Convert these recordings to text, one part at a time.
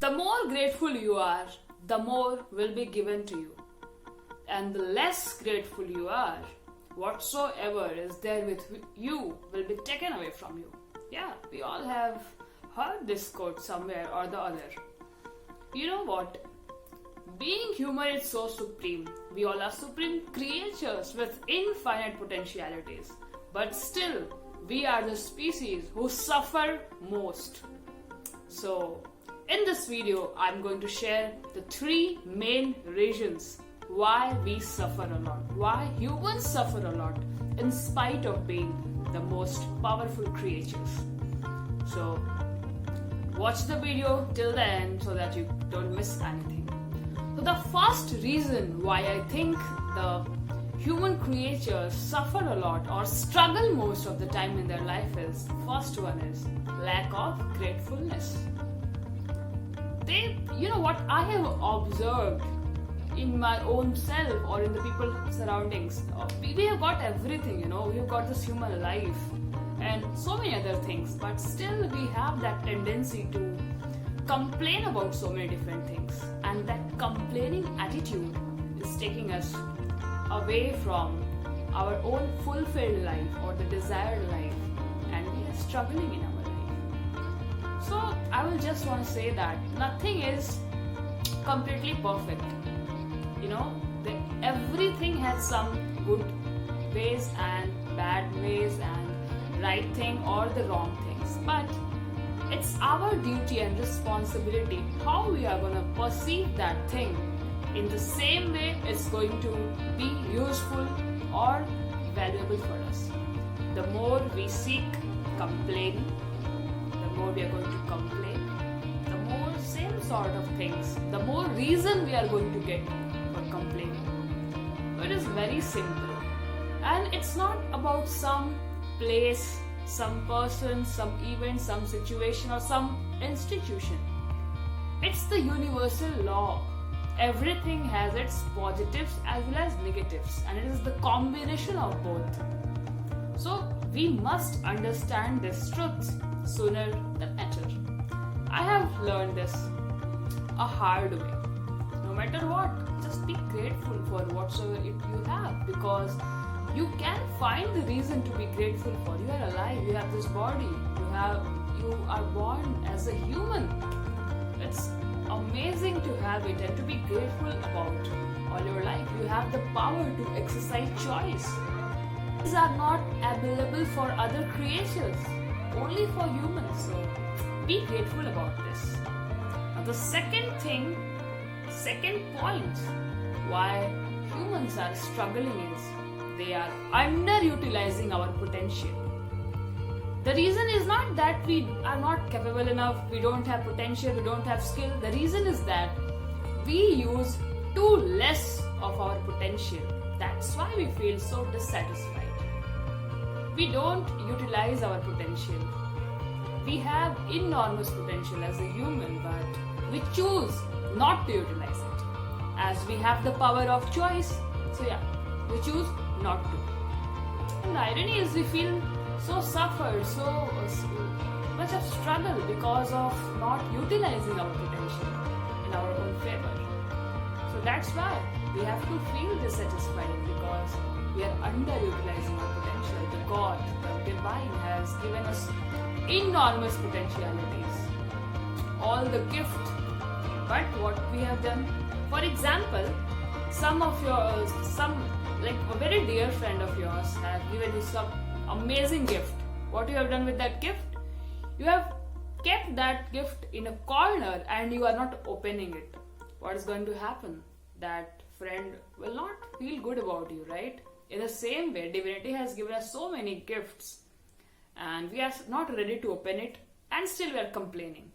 The more grateful you are, the more will be given to you. And the less grateful you are, whatsoever is there with you will be taken away from you. Yeah, we all have heard this quote somewhere or the other. You know what? Being human is so supreme. We all are supreme creatures with infinite potentialities. But still, we are the species who suffer most. So, in this video, I'm going to share the 3 main reasons why we suffer a lot, why humans suffer a lot in spite of being the most powerful creatures. So, watch the video till the end so that you don't miss anything. So, the first reason why I think the human creatures suffer a lot or struggle most of the time in their life is, first one is lack of gratefulness. What I have observed in my own self or in the people surroundings, we have got everything, we've got this human life and so many other things, but still we have that tendency to complain about so many different things, and that complaining attitude is taking us away from our own fulfilled life or the desired life, and we are struggling in our life. So I will just want to say that nothing is completely perfect. Everything has some good ways and bad ways and right thing or the wrong things. But it's our duty and responsibility how we are going to perceive that thing. In the same way, it's going to be useful or valuable for us. The more we seek complaining, the more we are going to complain. The more same sort of things, the more reason we are going to get for complaining. It is very simple, and it's not about some place, some person, some event, some situation or some institution. It's the universal law. Everything has its positives as well as negatives, and it is the combination of both. So we must understand this truth sooner than later. I have learned this a hard way. No matter what, just be grateful for whatsoever you have, because you can find the reason to be grateful for. You are alive, you have this body, you are born as a human. It's amazing to have it and to be grateful about all your life. You have the power to exercise choice. These are not available for other creatures, only for humans. So be grateful about this. Now the second point why humans are struggling is they are underutilizing our potential. The reason is not that we are not capable enough, we don't have potential, we don't have skill. The reason is that we use too less of our potential. That's why we feel so dissatisfied. We don't utilize our potential. We have enormous potential as a human, but we choose not to utilize it. As we have the power of choice, so we choose not to. And the irony is we feel so suffer, so much of struggle because of not utilizing our potential in our own favor. So that's why we have to feel dissatisfied, because we are underutilizing our potential. The God, the Divine has given us enormous potentialities, all the gift. But what we have done, for example, a very dear friend of yours have given you some amazing gift. What you have done with that gift? You have kept that gift in a corner and you are not opening it. What is going to happen? That friend will not feel good about you, right? In the same way, divinity has given us so many gifts and we are not ready to open it, and still we are complaining.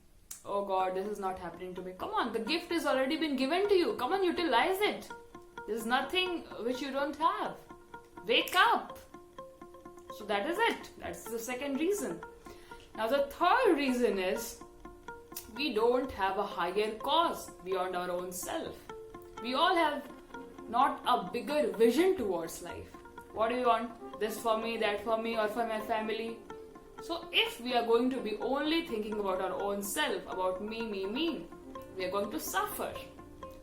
Oh God, this is not happening to me. Come on, the gift has already been given to you. Come on, utilize it. There's nothing which you don't have. Wake up. So that is it. That's the second reason. Now the third reason is we don't have a higher cause beyond our own self. We all have not a bigger vision towards life. What do you want? This for me, that for me, or for my family? So if we are going to be only thinking about our own self, about me, we are going to suffer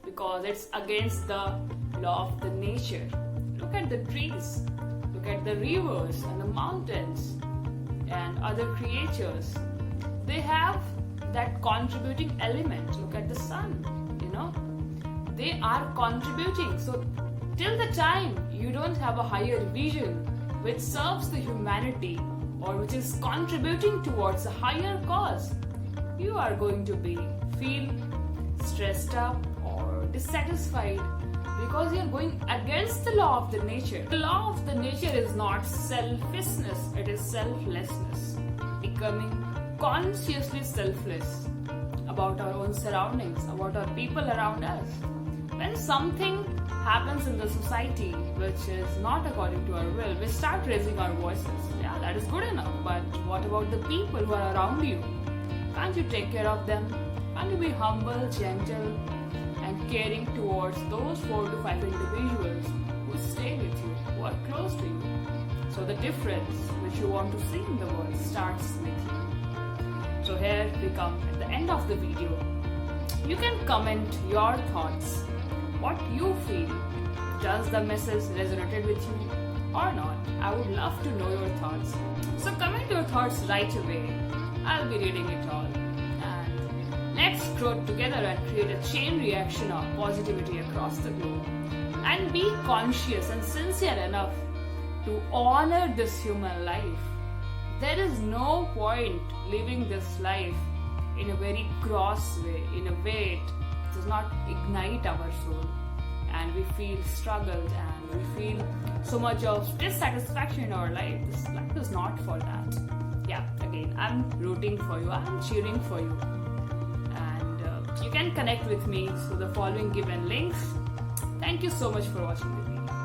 because it's against the law of the nature. Look at the trees, look at the rivers and the mountains and other creatures. They have that contributing element. Look at the sun, they are contributing. So till the time you don't have a higher vision which serves the humanity or which is contributing towards a higher cause, you are going to feel stressed up or dissatisfied because you are going against the law of the nature. The law of the nature is not selfishness, it is selflessness. Becoming consciously selfless about our own surroundings, about our people around us. When something happens in the society which is not according to our will, we start raising our voices. Yeah, that is good enough, but what about the people who are around you? Can't you take care of them? Can't you be humble, gentle, and caring towards those 4 to 5 individuals who stay with you, who are close to you? So the difference which you want to see in the world starts with you. So here we come at the end of the video. You can comment your thoughts, what you feel. Does the message resonated with you or not? I would love to know your thoughts. So comment your thoughts right away. I'll be reading it all. And let's grow together and create a chain reaction of positivity across the globe. And be conscious and sincere enough to honor this human life. There is no point living this life in a very gross way, in a way it does not ignite our soul, and we feel struggled and we feel so much of dissatisfaction in our life. This life is not for that. Yeah, again, I'm rooting for you, I'm cheering for you, and you can connect with me through the following given links. Thank you so much for watching the video.